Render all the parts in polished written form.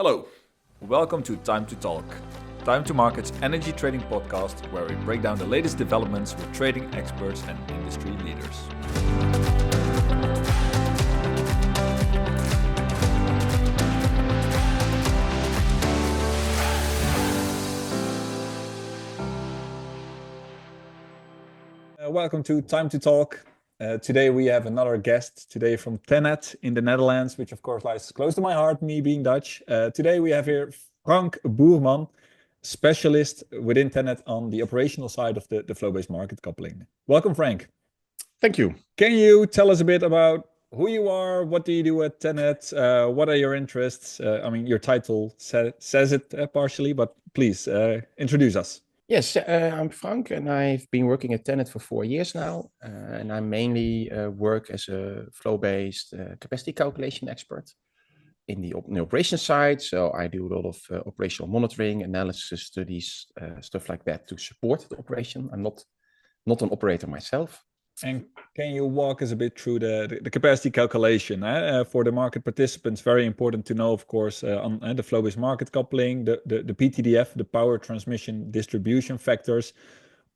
Hello, welcome to Time2Talk, Time2Market's energy trading podcast where we break down the latest developments with trading experts and industry leaders. Welcome to Time2Talk. Today we have another guest today from TenneT in the Netherlands, which of course lies close to my heart, me being Dutch. Today we have here Frank Boerman, specialist within TenneT on the operational side of the flow-based market coupling. Welcome, Frank. Thank you. Can you tell us a bit about who you are, what do you do at TenneT, what are your interests? Your title says it partially, but please introduce us. Yes, I'm Frank, and I've been working at TenneT for 4 years now, and I mainly work as a flow-based capacity calculation expert in the operation side. So I do a lot of operational monitoring, analysis, studies, stuff like that to support the operation. I'm not an operator myself. And can you walk us a bit through the capacity calculation? For the market participants, very important to know, of course, on the flow-based market coupling, the PTDF, the power transmission distribution factors,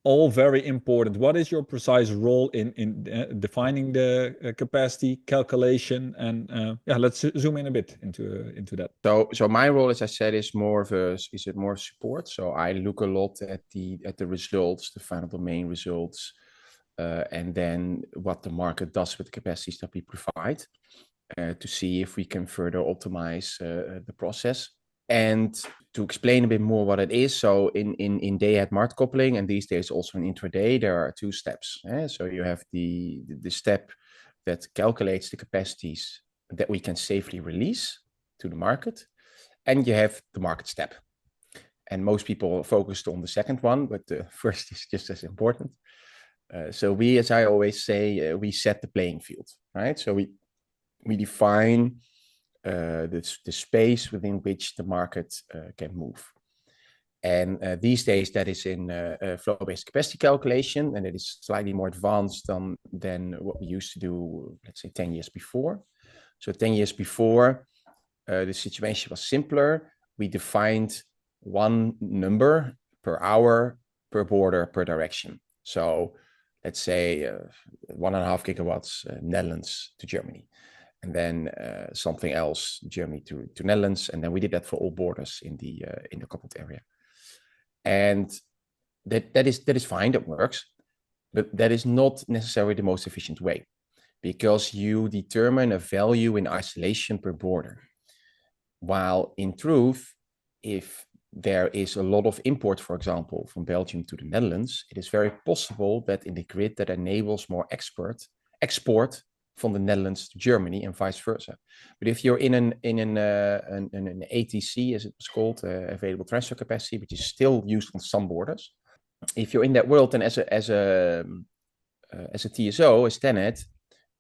all very important. What is your precise role in defining the capacity calculation? And let's zoom in a bit into that. So my role, as I said, is more support. So I look a lot at the results, the final domain results. And then what the market does with the capacities that we provide to see if we can further optimize the process. And to explain a bit more what it is, so in day-ahead market coupling, and these days also in intraday, there are 2 steps. So you have the step that calculates the capacities that we can safely release to the market, and you have the market step. And most people are focused on the second one, but the first is just as important. So we, as I always say, we set the playing field, right? So we define the space within which the market can move. And these days that is in flow-based capacity calculation, and it is slightly more advanced than what we used to do, let's say 10 years before. So 10 years before, the situation was simpler. We defined one number per hour, per border, per direction. So let's say 1.5 gigawatts Netherlands to Germany, and then something else Germany to Netherlands, and then we did that for all borders in the coupled area. And that is fine, that works, but that is not necessarily the most efficient way, because you determine a value in isolation per border, while in truth, if there is a lot of import, for example, from Belgium to the Netherlands, it is very possible that in the grid that enables more export from the Netherlands to Germany and vice versa. But if you're in an ATC, as it was called, available transfer capacity, which is still used on some borders, if you're in that world, then as a TSO, as TenneT,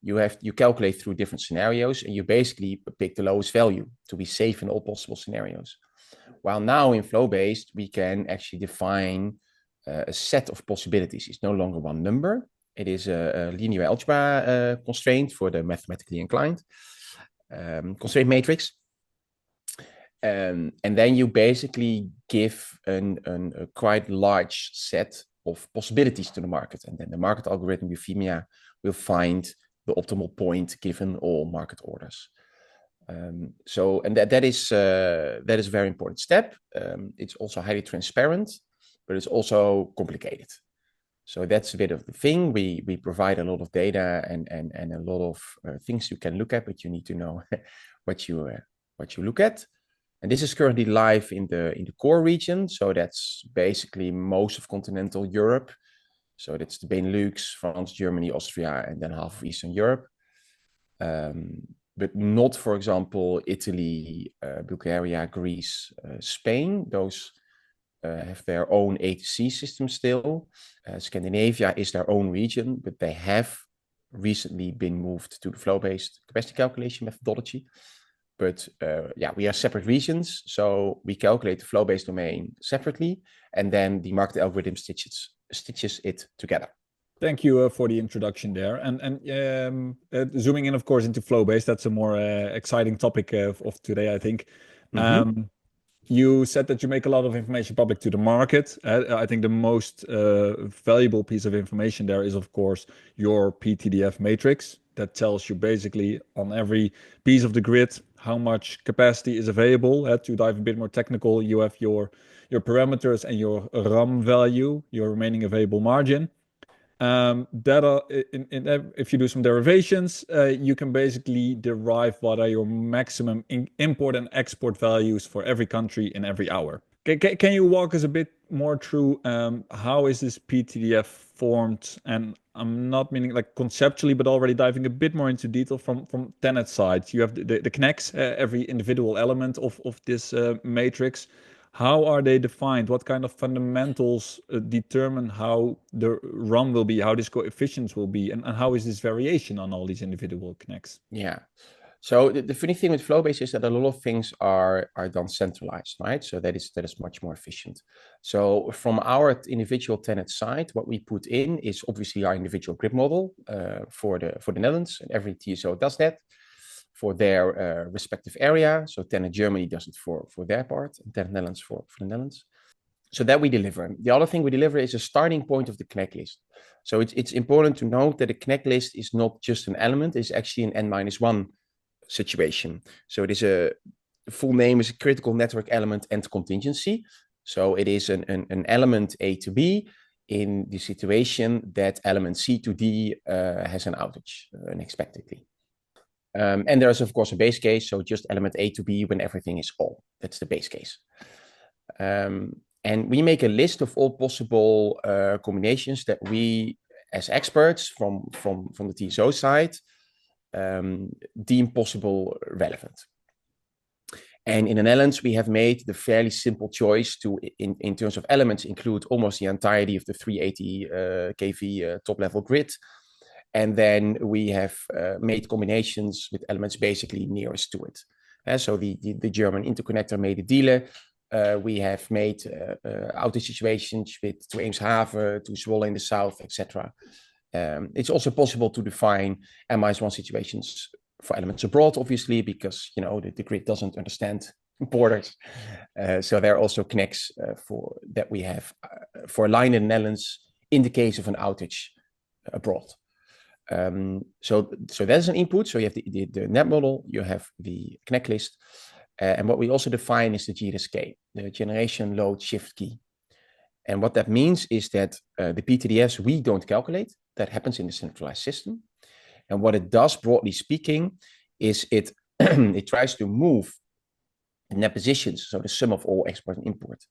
you calculate through different scenarios, and you basically pick the lowest value to be safe in all possible scenarios. While now in flow-based, we can actually define a set of possibilities. It's no longer one number. It is a linear algebra constraint for the mathematically inclined constraint matrix. And then you basically give a quite large set of possibilities to the market. And then the market algorithm, 𝐜𝐴, will find the optimal point given all market orders. And that is a very important step. It's also highly transparent, but it's also complicated. So that's a bit of the thing. We provide a lot of data and a lot of things you can look at, but you need to know what you look at. And this is currently live in the core region. So that's basically most of continental Europe. So that's the Benelux, France, Germany, Austria, and then half of Eastern Europe. But not, for example, Italy, Bulgaria, Greece, Spain. Those have their own ATC system still. Scandinavia is their own region, but they have recently been moved to the flow-based capacity calculation methodology. But we are separate regions, so we calculate the flow-based domain separately, and then the market algorithm stitches it together. Thank you for the introduction there. And zooming in, of course, into flow-based, that's a more exciting topic of today, I think. You said that you make a lot of information public to the market. I think the most valuable piece of information there is, of course, your PTDF matrix that tells you basically on every piece of the grid how much capacity is available. To dive a bit more technical, you have your parameters and your RAM value, your remaining available margin. If you do some derivations, you can basically derive what are your maximum import and export values for every country in every hour. Can you walk us a bit more through how is this PTDF formed? And I'm not meaning like conceptually, but already diving a bit more into detail from TenneT side. You have the CNECs, every individual element of this matrix. How are they defined? What kind of fundamentals determine how the run will be, how these coefficients will be, and how is this variation on all these individual CNECs? Yeah. So the funny thing with flow-based is that a lot of things are done centralized, right? So that is much more efficient. So from our individual TenneT side, what we put in is obviously our individual grid model for the Netherlands, and every TSO does that for their respective area. So TenneT Germany does it for their part, and TenneT Netherlands for the Netherlands. So that we deliver. The other thing we deliver is a starting point of the CNEC list. So it's important to note that the CNEC list is not just an element, it's actually an N-1 situation. So it is the full name is a critical network element and contingency. So it is an element A to B in the situation that element C to D has an outage unexpectedly. And there's of course a base case, so just element A to B when everything is on. That's the base case. And we make a list of all possible combinations that we, as experts from the TSO side, deem possible relevant. And in the Netherlands, we have made the fairly simple choice to, in terms of elements, include almost the entirety of the 380 kV top level grid. And then we have made combinations with elements basically nearest to it. So the German interconnector made a dealer. We have made outage situations to 𝐜𝐴Z𝐬𝐭𝐬, to Zwolle in the south, etc. It's also possible to define N-1 situations for elements abroad, obviously, because the grid doesn't understand borders. So there are also CNECs that we have for a line in the Netherlands in the case of an outage abroad. So that's an input. So you have the net model, you have the CNEC list, and what we also define is the GSK, the generation load shift key. And what that means is that the PTDFs we don't calculate. That happens in the centralized system. And what it does, broadly speaking, is it tries to move the net positions, so the sum of all export and import,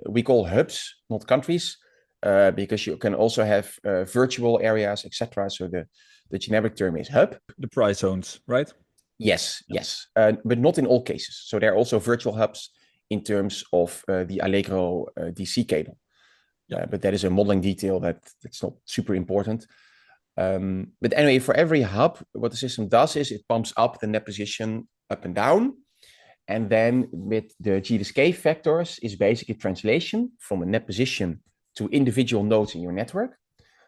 we call hubs, not countries, because you can also have virtual areas, etc. So the generic term is hub. The price zones, right? Yes, but not in all cases. So there are also virtual hubs in terms of the Allegro DC cable. But that is a modeling detail that's not super important. But anyway, for every hub, what the system does is it pumps up the net position up and down. And then with the GSK factors is basically translation from a net position to individual nodes in your network.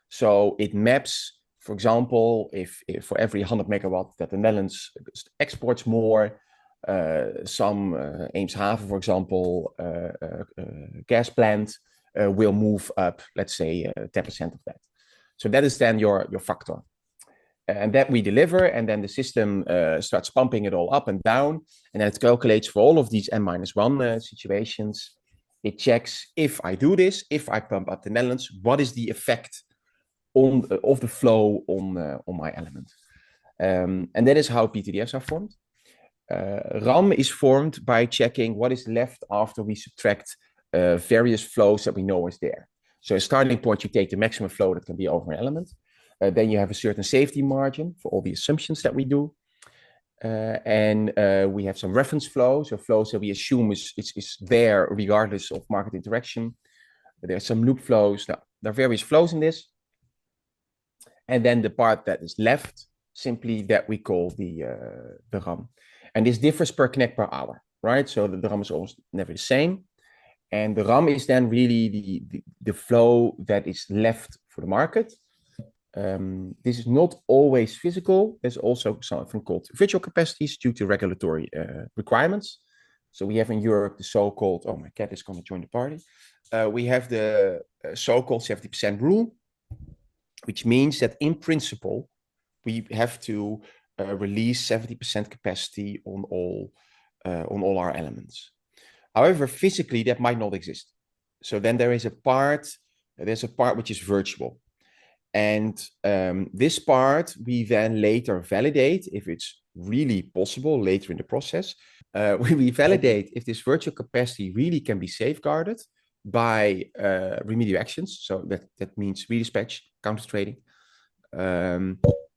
So it maps, for example, if for every 100 megawatt that the Netherlands exports more, some 𝐜𝐴Z𝐬𝐭𝐬, for example, gas plant will move up, let's say 10% of that. So that is then your factor. And that we deliver, and then the system starts pumping it all up and down, and then it calculates for all of these N-1 situations. It checks, if I do this, if I pump up the Netherlands, what is the effect of the flow on my element? And that is how PTDFs are formed. RAM is formed by checking what is left after we subtract various flows that we know is there. So a starting point, you take the maximum flow that can be over an element. Then you have a certain safety margin for all the assumptions that we do. And we have some reference flows, so flows that we assume is there regardless of market interaction. There are some loop flows. Now, there are various flows in this. And then the part that is left, simply that we call the RAM. And this differs per CNEC per hour, right? So the RAM is almost never the same. And the RAM is then really the flow that is left for the market. This is not always physical. There's also something called virtual capacities due to regulatory requirements. So we have in Europe the so-called, oh, my cat is going to join the party. We have the so-called 70% rule, which means that in principle, we have to release 70% capacity on all our elements. However, physically, that might not exist. So then there's a part which is virtual. And this part we then later validate if it's really possible later in the process. We validate if this virtual capacity really can be safeguarded by remedial actions. So that means redispatch, counter trading.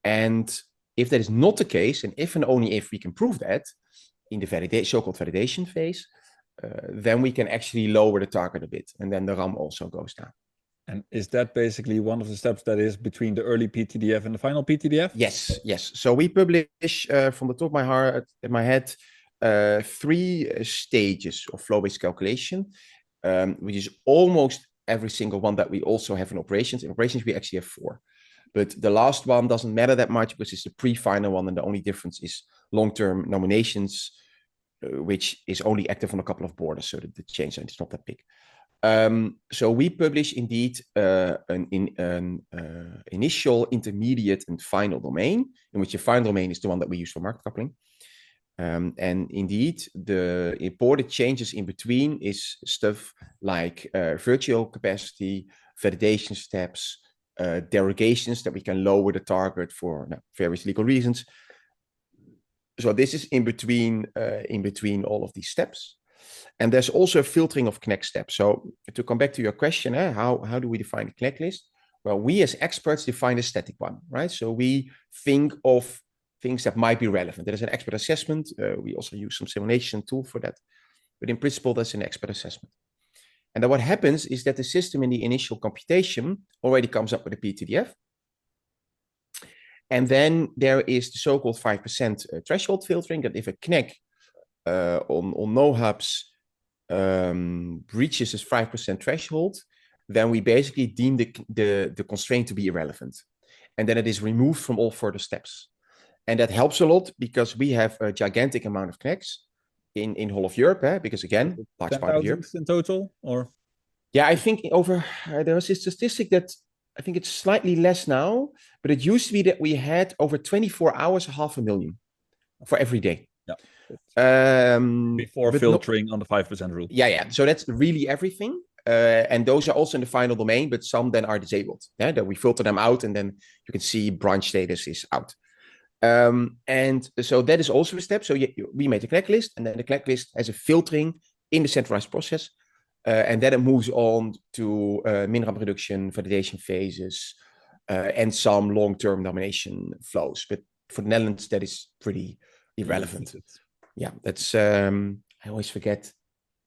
And if that is not the case, and if and only if we can prove that in the so-called validation phase, then we can actually lower the target a bit, and then the RAM also goes down. And is that basically one of the steps that is between the early PTDF and the final PTDF? Yes, yes. So we publish from the top of my head, 3 stages of flow-based calculation, which is almost every single one that we also have in operations. In operations, we actually have 4. But the last one doesn't matter that much because it's the pre-final one, and the only difference is long-term nominations, which is only active on a couple of borders, so the change is not that big. So we publish indeed an initial, intermediate, and final domain, in which the final domain is the one that we use for market coupling. And indeed, the important changes in between is stuff like virtual capacity, validation steps, derogations that we can lower the target for various legal reasons. So this is in between all of these steps. And there's also a filtering of CNEC steps. So to come back to your question, how do we define the CNEC list? Well, we as experts define a static one, right? So we think of things that might be relevant. There is an expert assessment. We also use some simulation tool for that. But in principle, that's an expert assessment. And then what happens is that the system in the initial computation already comes up with a PTDF. And then there is the so-called 5% threshold filtering, that if a CNEC on no hubs reaches this 5% threshold, then we basically deem the constraint to be irrelevant. And then it is removed from all further steps. And that helps a lot because we have a gigantic amount of CNECs in whole of Europe, because again, large part of Europe. in total, or? Yeah, I think there was a statistic that I think it's slightly less now, but it used to be that we had over 24 hours, 500,000 for every day. Yeah. Before filtering on the 5% rule. Yeah. So that's really everything. And those are also in the final domain, but some then are disabled. Yeah, that we filter them out, and then you can see branch status is out. And so that is also a step. So we made a CNEC list, and then the CNEC list has a filtering in the centralized process. And then it moves on to min-RAM reduction, validation phases, and some long-term nomination flows. But for the Netherlands, that is pretty irrelevant. Yeah, that's, I always forget,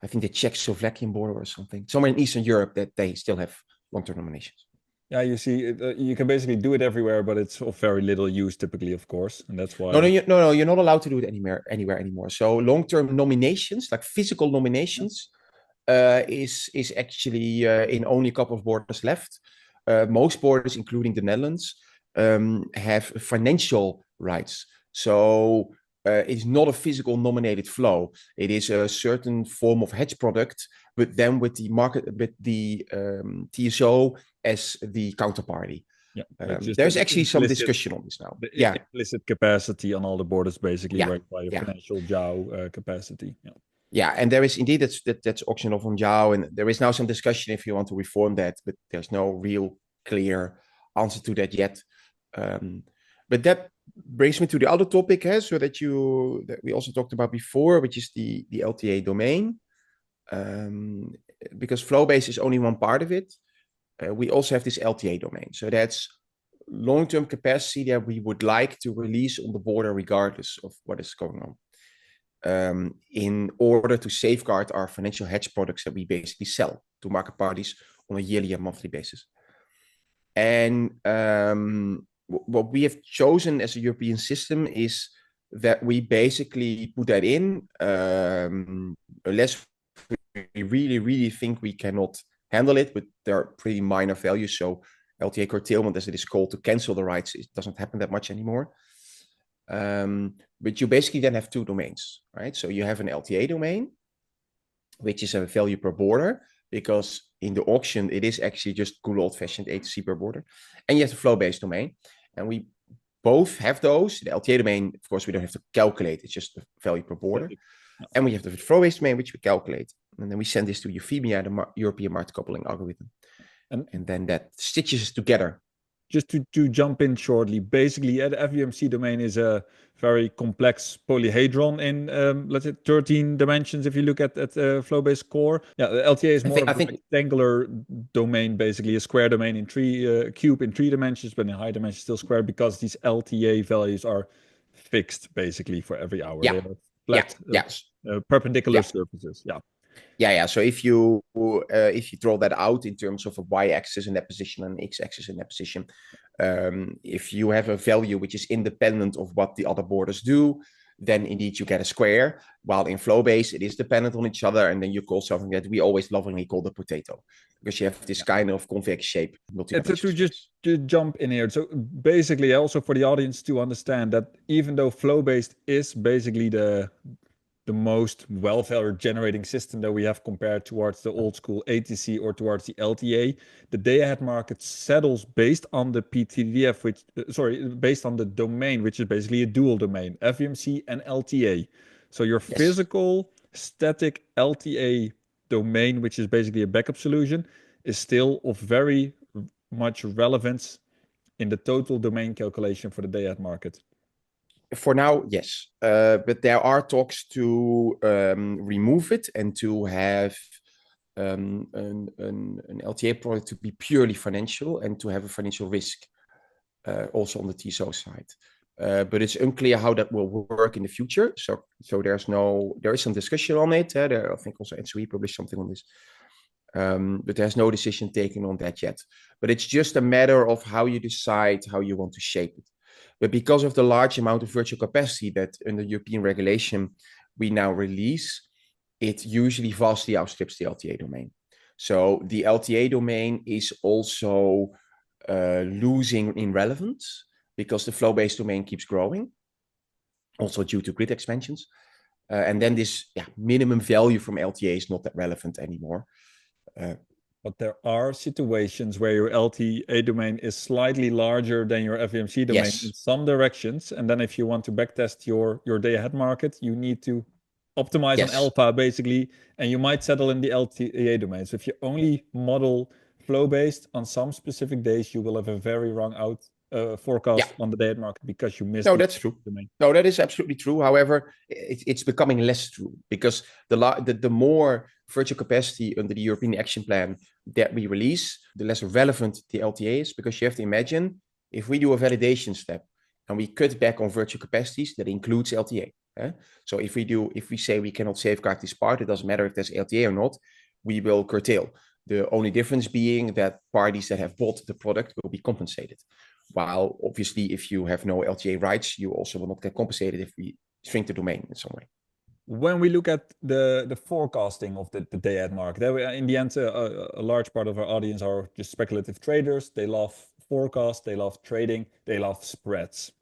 I think the Czech-Slovakian border or something. Somewhere in Eastern Europe that they still have long-term nominations. Yeah, you see, you can basically do it everywhere, but it's of very little use typically, of course, and that's why. No, you're not allowed to do it anywhere anymore. So long-term nominations, like physical nominations, is actually in only a couple of borders left. Most borders, including the Netherlands, have financial rights. So it's not a physical nominated flow. It is a certain form of hedge product, but then with the market, with the TSO as the counterparty. Yeah, there's actually some discussion on this now. The implicit capacity on all the borders, basically, right, by financial 𝐜𝐴 capacity. Yeah. Yeah, and there is indeed that's auction of 𝐜𝐴, and there is now some discussion if you want to reform that, but there's no real clear answer to that yet. But that brings me to the other topic, so that we also talked about before, which is the LTA domain. Because flow-based is only one part of it. We also have this LTA domain. So that's long-term capacity that we would like to release on the border regardless of what is going on. In order to safeguard our financial hedge products that we basically sell to market parties on a yearly and monthly basis. And what we have chosen as a European system is that we basically put that in unless we really think we cannot handle it, but there are pretty minor values. So LTA curtailment, as it is called, to cancel the rights. It doesn't happen that much anymore. But you basically then have two domains, right? So you have an LTA domain, which is a value per border, because in the auction, it is actually just good old-fashioned A to C per border. And you have the flow-based domain. And we both have those. The LTA domain, of course, we don't have to calculate. It's just the value per border. And we have the flow-based domain, which we calculate. And then we send this to 𝐓𝐴𝐴𝐵MC, the European market coupling algorithm. And then that stitches together. Just to jump in shortly, basically, the FBMC domain is a very complex polyhedron in, let's say, 13 dimensions. If you look at flow-based core, yeah, the LTA is more of a rectangular domain, basically a square domain in cube in 3 dimensions, but in high dimensions still square, because these LTA values are fixed basically for every hour. Yeah. They are flat, perpendicular surfaces. Yeah. So if you draw that out in terms of a y-axis in that position and x-axis in that position, if you have a value which is independent of what the other borders do, then indeed you get a square. While in flow-based, it is dependent on each other, and then you call something that we always lovingly call the potato, because you have this kind of convex shape. To jump in here, so basically, also for the audience to understand that even though flow-based is basically the most welfare generating system that we have compared towards the old school ATC or towards the LTA, the day-ahead market settles based on the PTDF, based on the domain, which is basically a dual domain, FBMC and LTA. So your physical static LTA domain, which is basically a backup solution, is still of very much relevance in the total domain calculation for the day-ahead market. For now, yes. But there are talks to remove it and to have an LTA product to be purely financial and to have a financial risk also on the TSO side. But it's unclear how that will work in the future. So there is some discussion on it. I think also NSOE published something on this. But there's no decision taken on that yet. But it's just a matter of how you decide how you want to shape it. But because of the large amount of virtual capacity that under European regulation we now release, it usually vastly outstrips the LTA domain. So the LTA domain is also losing in relevance because the flow-based domain keeps growing, also due to grid expansions. And then this minimum value from LTA is not that relevant anymore. But there are situations where your LTA domain is slightly larger than your FBMC domain in some directions. And then if you want to backtest your day-ahead market, you need to optimize on alpha, basically, and you might settle in the LTA domain. So if you only model flow-based on some specific days, you will have a very wrong forecast on the day-ahead market because you missed. No, that's true. Domain. No, that is absolutely true. However, it's becoming less true because the more virtual capacity under the European Action Plan that we release, the less relevant the LTA is, because you have to imagine if we do a validation step and we cut back on virtual capacities, that includes LTA. So if we say we cannot safeguard this part, it doesn't matter if there's LTA or not, we will curtail. The only difference being that parties that have bought the product will be compensated. While obviously, if you have no LTA rights, you also will not get compensated if we shrink the domain in some way. When we look at the forecasting of the day-ahead market, in the end, a large part of our audience are just speculative traders. They love forecast, they love trading, they love spreads.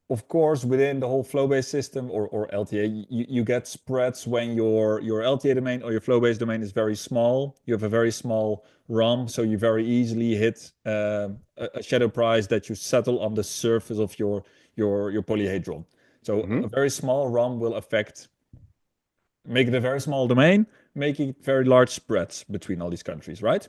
Of course, within the whole flow-based system or LTA, you get spreads when your LTA domain or your flow-based domain is very small. You have a very small ROM, so you very easily hit a shadow price that you settle on the surface of your polyhedron. So a very small ROM will make it a very small domain, making very large spreads between all these countries, right?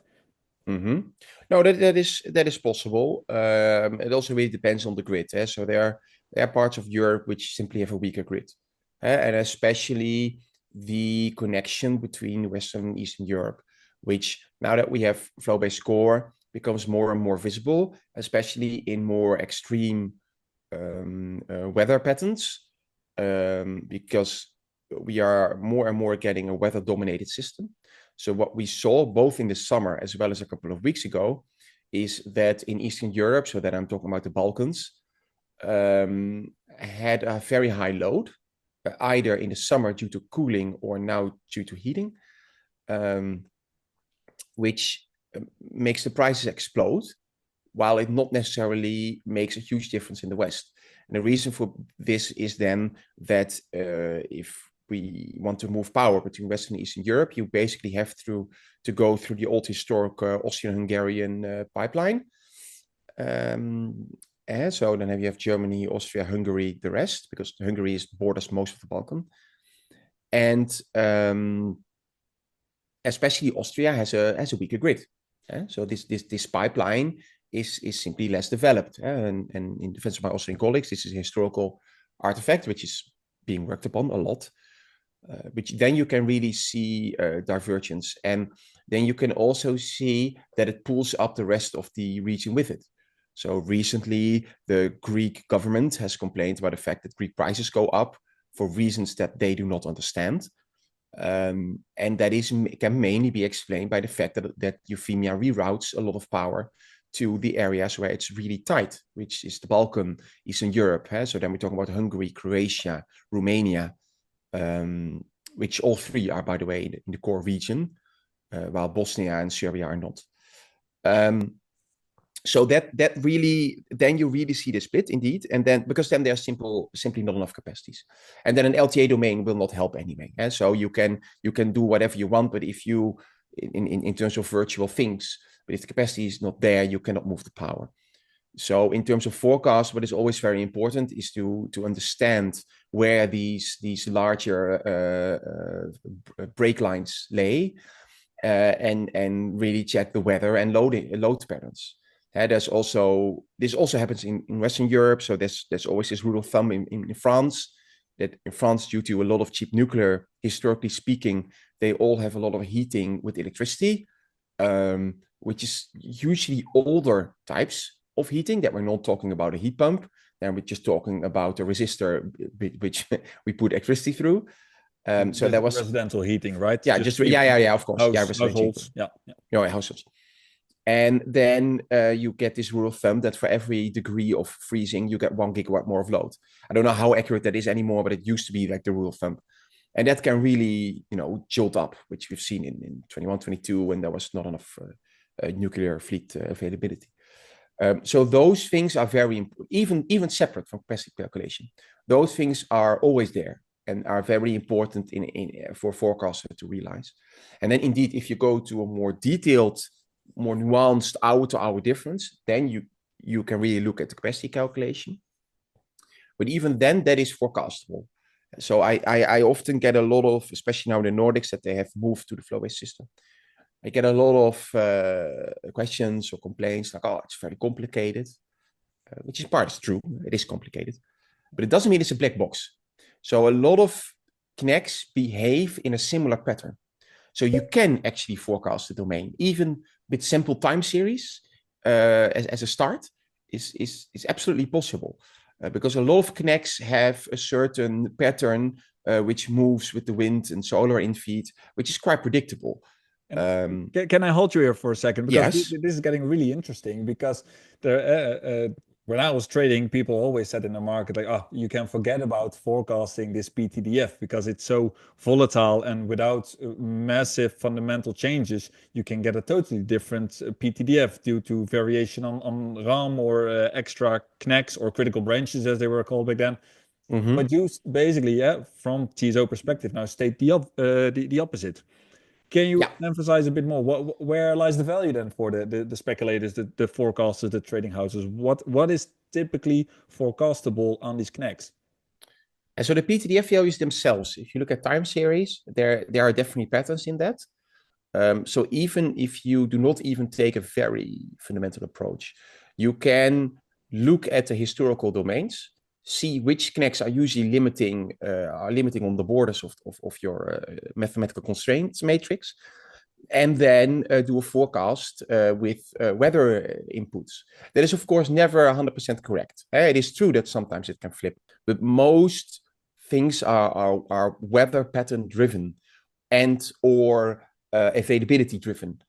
No, that is possible. It also really depends on the grid. So there are parts of Europe which simply have a weaker grid, and especially the connection between Western and Eastern Europe, which now that we have flow-based core becomes more and more visible, especially in more extreme weather patterns, because we are more and more getting a weather-dominated system. So what we saw both in the summer as well as a couple of weeks ago is that in Eastern Europe, so that I'm talking about the Balkans, had a very high load, either in the summer due to cooling or now due to heating, which makes the prices explode, while it not necessarily makes a huge difference in the West. And the reason for this is then that if we want to move power between Western and Eastern Europe, you basically have to go through the old historic Austrian-Hungarian pipeline. And so then you have Germany, Austria, Hungary, the rest, because Hungary borders most of the Balkan. And especially Austria has a weaker grid. So this pipeline is simply less developed. And in defense of my Austrian colleagues, this is a historical artifact which is being worked upon a lot. Which then you can really see divergence. And then you can also see that it pulls up the rest of the region with it. So recently, the Greek government has complained about the fact that Greek prices go up for reasons that they do not understand. And that can mainly be explained by the fact that 𝐓𝐴 reroutes a lot of power to the areas where it's really tight, which is the Balkan, Eastern Europe. So then we're talking about Hungary, Croatia, Romania, which all three are, by the way, in the core region, while Bosnia and Serbia are not. So that really, then you really see the split indeed, and then because then there's simply not enough capacities, and then an LTA domain will not help anyway. So you can do whatever you want, but if you in terms of virtual things, but if the capacity is not there, you cannot move the power. So in terms of forecast, what is always very important is to understand where these larger break lines lay, and really check the weather and load patterns. This also happens in Western Europe. So there's always this rule of thumb in France, that in France, due to a lot of cheap nuclear, historically speaking, they all have a lot of heating with electricity, which is usually older types of heating, that we're not talking about a heat pump, then we're just talking about a resistor which we put electricity through. So that was residential heating, right? Yeah, of course. Households. Households. And then you get this rule of thumb that for every degree of freezing, you get 1 gigawatt more of load. I don't know how accurate that is anymore, but it used to be like the rule of thumb. And that can really, jolt up, which we've seen in 21, 22, when there was not enough nuclear fleet availability. So those things are very important, even separate from capacity calculation. Those things are always there and are very important for forecasters to realize. And then indeed, if you go to a more detailed, more nuanced hour-to-hour difference, then you can really look at the capacity calculation. But even then, that is forecastable. So I often get a lot of, especially now in the Nordics, that they have moved to the flow-based system. I get a lot of questions or complaints like, oh, it's very complicated, which is part is true. It is complicated, but it doesn't mean it's a black box. So a lot of CNECs behave in a similar pattern. So you can actually forecast the domain, even with simple time series as a start is absolutely possible. Because a lot of CNECs have a certain pattern which moves with the wind and solar in feed, which is quite predictable. Can I hold you here for a second? Because yes. this is getting really interesting, because when I was trading, people always said in the market, like, oh, you can forget about forecasting this PTDF because it's so volatile, and without massive fundamental changes, you can get a totally different PTDF due to variation on RAM or extra CNECs or critical branches, as they were called back then. Mm-hmm. But you basically, from TSO perspective, now state the opposite. Can you emphasize a bit more? Where lies the value then for the speculators, the forecasters, the trading houses? What is typically forecastable on these CNECs? And so the PTDF values themselves, if you look at time series, there are definitely patterns in that. So even if you do not even take a very fundamental approach, you can look at the historical domains, see which CNECs are usually limiting on the borders of your mathematical constraints matrix, and then do a forecast with weather inputs. That is, of course, never 100% correct. It is true that sometimes it can flip, but most things are weather pattern driven and or availability driven.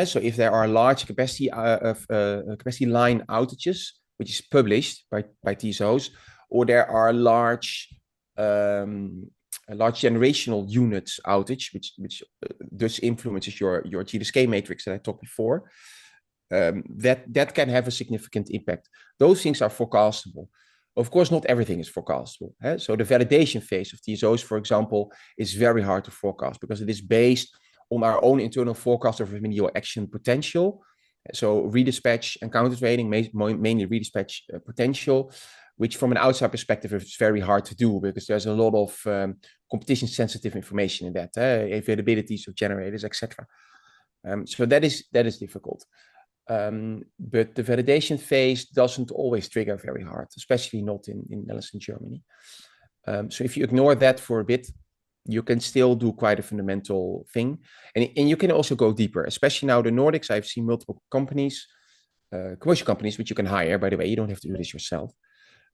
So if there are large capacity line outages, which is published by TSOs, or there are large a large generational units outage, which thus influences your GSK matrix that I talked before, that can have a significant impact. Those things are forecastable. Of course, not everything is forecastable. So the validation phase of TSOs, for example, is very hard to forecast because it is based on our own internal forecast of remedial action potential. So redispatch and counter-trading, mainly redispatch potential, which from an outside perspective is very hard to do because there's a lot of competition-sensitive information in that, availabilities of generators, etc. So that is difficult. But the validation phase doesn't always trigger very hard, especially not in Netherlands and Germany. So if you ignore that for a bit, you can still do quite a fundamental thing. And you can also go deeper, especially now the Nordics. I've seen multiple companies, commercial companies, which you can hire, by the way, you don't have to do this yourself,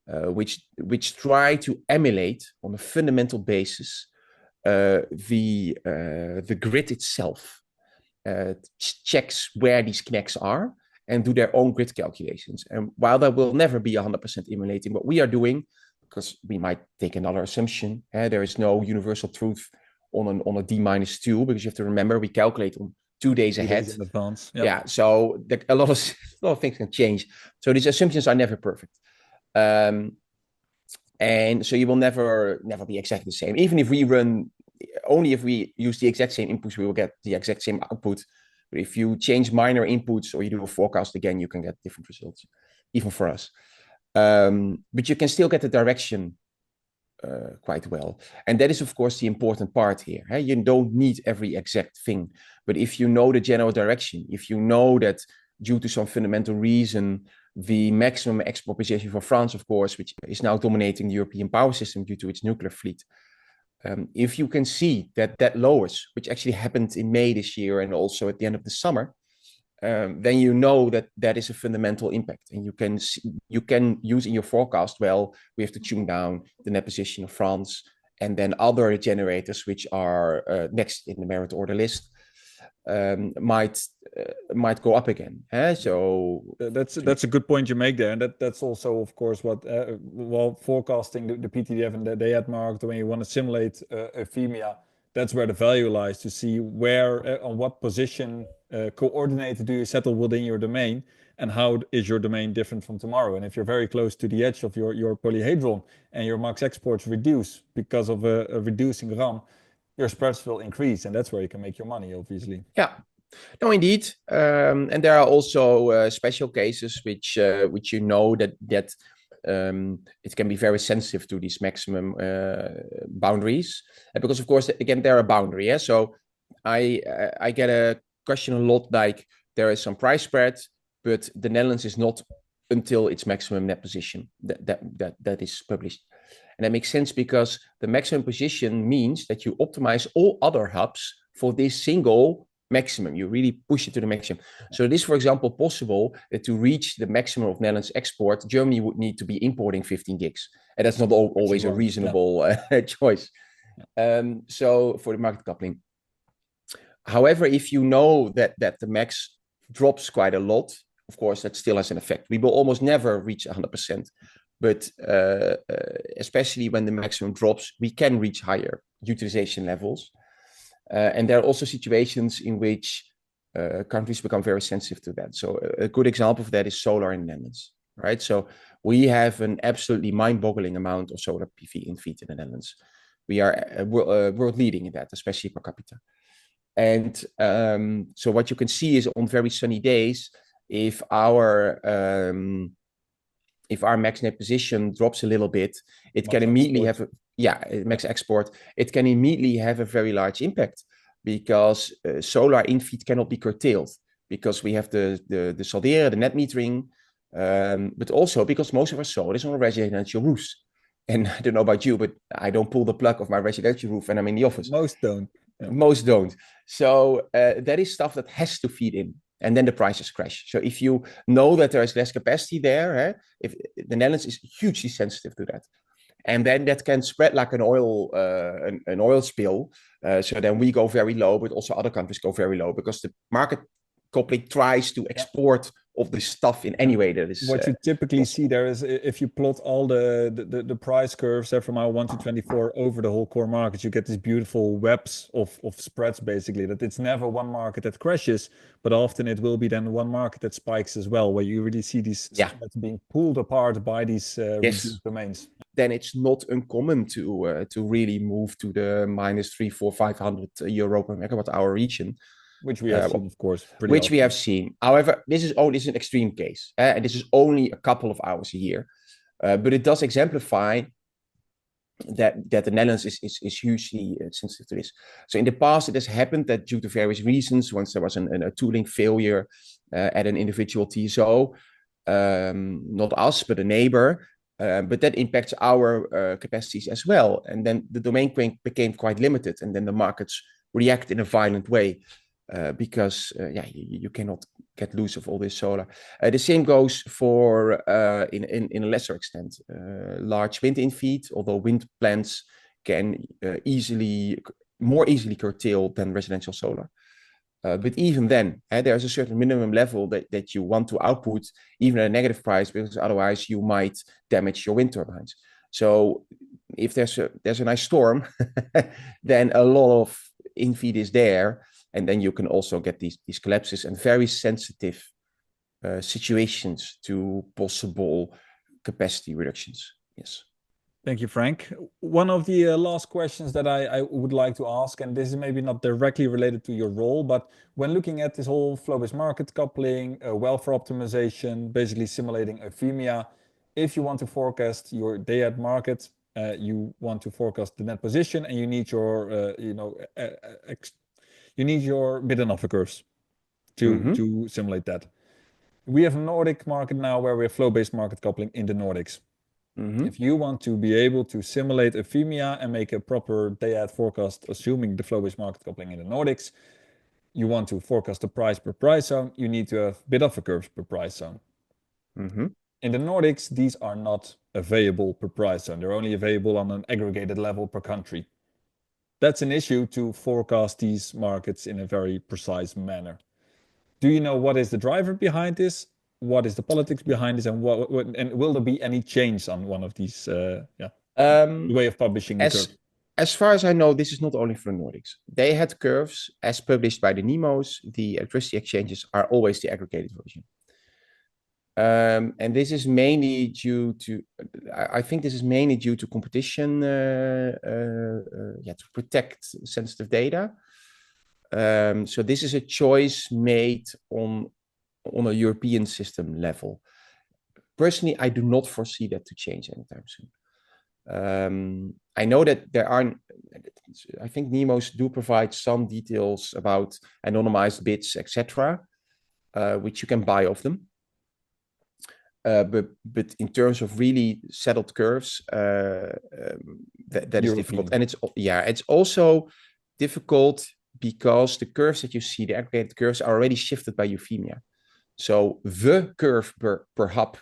which try to emulate on a fundamental basis the grid itself. Checks where these CNECs are and do their own grid calculations. And while that will never be 100% emulating what we are doing, because we might take another assumption, there is no universal truth on a D-2, because you have to remember we calculate on 2 days ahead. 2 days in advance. Yep. Yeah, so a lot of things can change. So these assumptions are never perfect. And so you will never be exactly the same. Even if we run, only if we use the exact same inputs, we will get the exact same output. But if you change minor inputs or you do a forecast again, you can get different results, even for us. But you can still get the direction quite well. And that is, of course, the important part here. You don't need every exact thing. But if you know the general direction, if you know that due to some fundamental reason, the maximum export position for France, of course, which is now dominating the European power system due to its nuclear fleet, if you can see that lowers, which actually happened in May this year and also at the end of the summer, then you know that is a fundamental impact, and you can use in your forecast. Well, we have to tune down the net position of France, and then other generators which are next in the merit order list might go up again. So that's a good point you make there, and that's also, of course, what while forecasting the PTDF and the day-ahead market, when you want to simulate 𝐓𝐚𝐿, that's where the value lies, to see where on what position coordinated do you settle within your domain, and how is your domain different from tomorrow. And if you're very close to the edge of your polyhedron and your max exports reduce because of a reducing RAM, your spreads will increase, and that's where you can make your money, obviously. Yeah, no, indeed. And there are also special cases which you know that it can be very sensitive to these maximum boundaries, because of course, again, they're a boundary. Yeah? So I get a question a lot like, there is some price spread, but the Netherlands is not until its maximum net position that is published. And that makes sense because the maximum position means that you optimize all other hubs for this single maximum. You really push it to the maximum. So it is, for example, possible that to reach the maximum of Netherlands export, Germany would need to be importing 15 gigs. And that's not always a reasonable choice. So for the market coupling. However, if you know that the max drops quite a lot, of course, that still has an effect. We will almost never reach 100%. But especially when the maximum drops, we can reach higher utilization levels. And there are also situations in which countries become very sensitive to that. So a good example of that is solar in the Netherlands, right? So we have an absolutely mind-boggling amount of solar PV in feet in the Netherlands. We are world leading in that, especially per capita. And so what you can see is on very sunny days, if our max net position drops a little bit, it can immediately have max export. It can immediately have a very large impact because solar in feed cannot be curtailed because we have the SALDeren, the net metering, but also because most of our solar is on residential roofs. And I don't know about you, but I don't pull the plug of my residential roof when I'm in the office. Most don't. Yeah. Most don't. So that is stuff that has to feed in. And then the prices crash. So if you know that there is less capacity there, if the Netherlands is hugely sensitive to that, and then that can spread like an oil spill. So then we go very low, but also other countries go very low because the market coupling tries to export of the stuff in any way that is what you typically see there is if you plot all the price curves from our 1 to 24 over the whole core market, you get these beautiful webs of spreads, basically, that it's never one market that crashes, but often it will be then one market that spikes as well, where you really see these spreads being pulled apart by these reduced domains. Then it's not uncommon to really move to the minus 300, 400, 500 euro per megawatt hour region. Which we have seen, of course. Which we have seen. However, this is an extreme case. And this is only a couple of hours a year. But it does exemplify that the Netherlands is hugely sensitive to this. So in the past, it has happened that due to various reasons, once there was a tooling failure at an individual TSO, not us, but a neighbor, but that impacts our capacities as well. And then the domain became quite limited. And then the markets react in a violent way. Because you cannot get loose of all this solar. The same goes for, in a lesser extent, large wind in-feed, although wind plants can more easily curtail than residential solar. But even then, there's a certain minimum level that you want to output, even at a negative price, because otherwise you might damage your wind turbines. So if there's a nice storm, then a lot of in-feed is there. And then you can also get these collapses and very sensitive situations to possible capacity reductions. Yes. Thank you, Frank. One of the last questions that I would like to ask, and this is maybe not directly related to your role, but when looking at this whole flow-based market coupling, welfare optimization, basically simulating 𝐓𝐴, if you want to forecast your day-ahead market, you want to forecast the net position, and you need your, you need your bid and offer curves to simulate that. We have a Nordic market now where we have flow-based market coupling in the Nordics. If you want to be able to simulate 𝐓𝐴 and make a proper day-ahead forecast, assuming the flow-based market coupling in the Nordics, you want to forecast the price per price zone, you need to have bid offer curves per price zone. In the Nordics, these are not available per price zone. They're only available on an aggregated level per country. That's an issue to forecast these markets in a very precise manner. Do you know what is the driver behind this? What is the politics behind this? And and will there be any change on one of these, the way of publishing the curve? As far as I know, this is not only for the Nordics. They had curves as published by the NEMOs. The electricity exchanges are always the aggregated version. And this is mainly due to, I think this is mainly due to competition, to protect sensitive data. So this is a choice made on a European system level. Personally, I do not foresee that to change anytime soon. I know that I think NEMOs do provide some details about anonymized bids, etc., which you can buy of them. But in terms of really settled curves, that is difficult. And it's also difficult because the curves that you see, the aggregated curves, are already shifted by 𝐓𝐴. So the curve per hub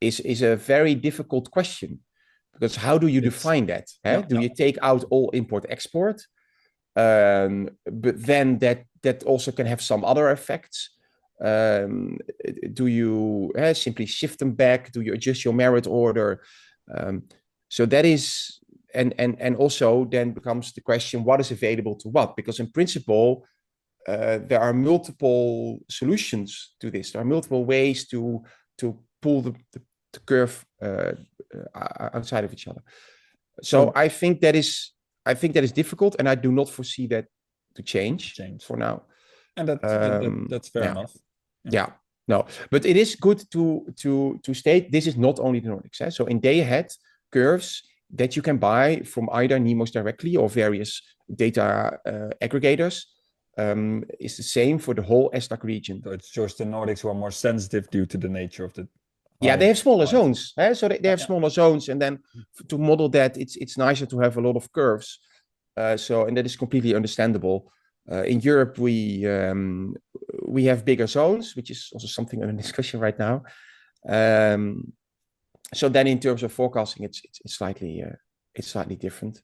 is a very difficult question, because how do you define that? Do you take out all import-export? But then that also can have some other effects. Do you simply shift them back? Do you adjust your merit order? So that is, and also then becomes the question, what is available to what? Because in principle, there are multiple solutions to this. There are multiple ways to pull the curve outside of each other. So I think that is difficult, and I do not foresee that to change for now. And that's fair enough. No, but it is good to state this is not only the Nordics. So in day-ahead curves that you can buy from either NEMOs directly or various data aggregators is the same for the whole ESTAC region. So it's just the Nordics who are more sensitive due to the nature of the... they have smaller zones. So they have smaller zones, and then to model that, it's nicer to have a lot of curves. And that is completely understandable. In Europe, we have bigger zones, which is also something under discussion right now. So then, in terms of forecasting, it's slightly different.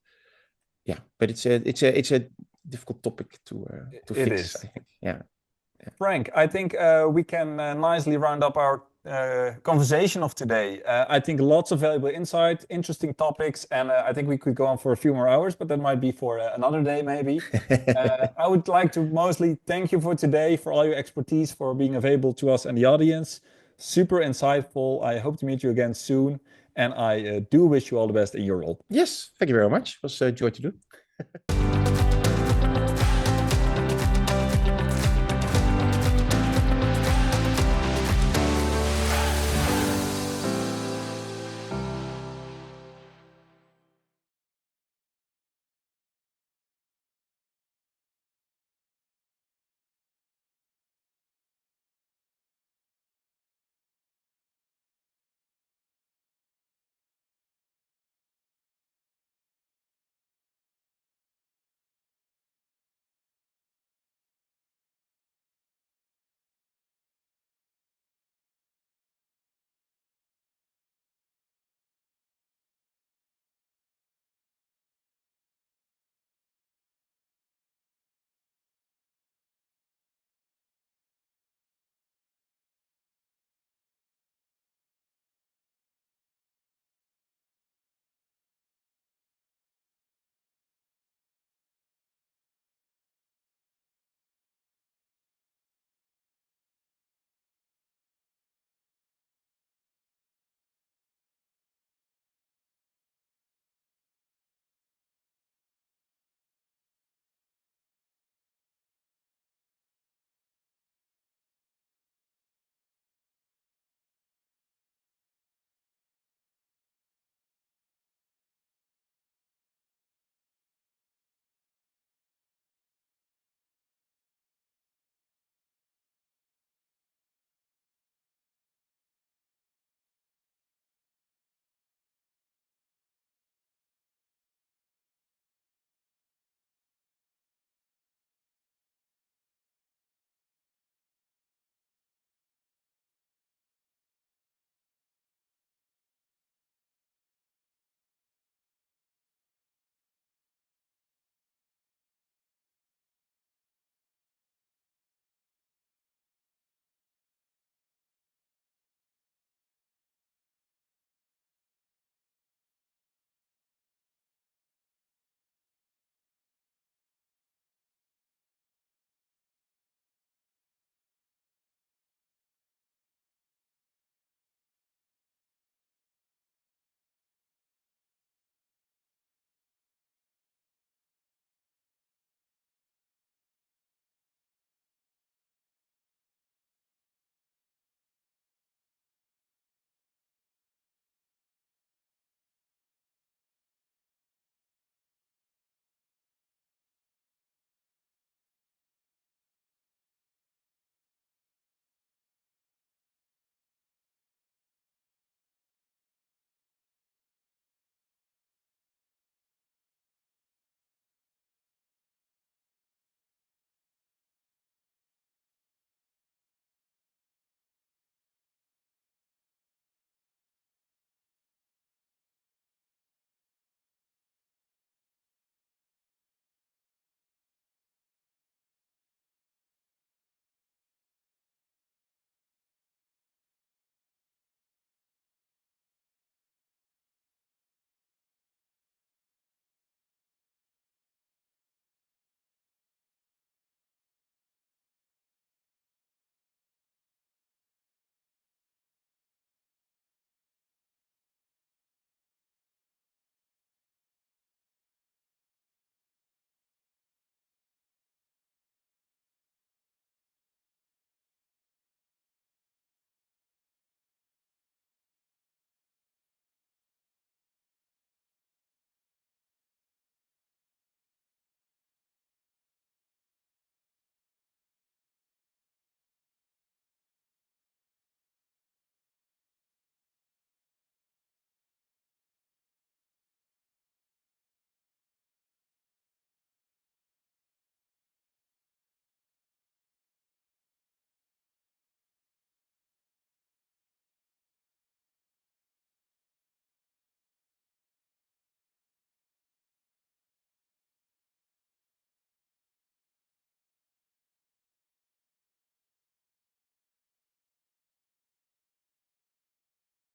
But it's a difficult topic to fix. I think. Frank, I think we can nicely round up our conversation of today. I think lots of valuable insight, interesting topics, and I think we could go on for a few more hours, but that might be for another day maybe. I would like to mostly thank you for today, for all your expertise, for being available to us and the audience. Super insightful. I hope to meet you again soon, and I do wish you all the best in your role. Yes, thank you very much. It was a joy to do.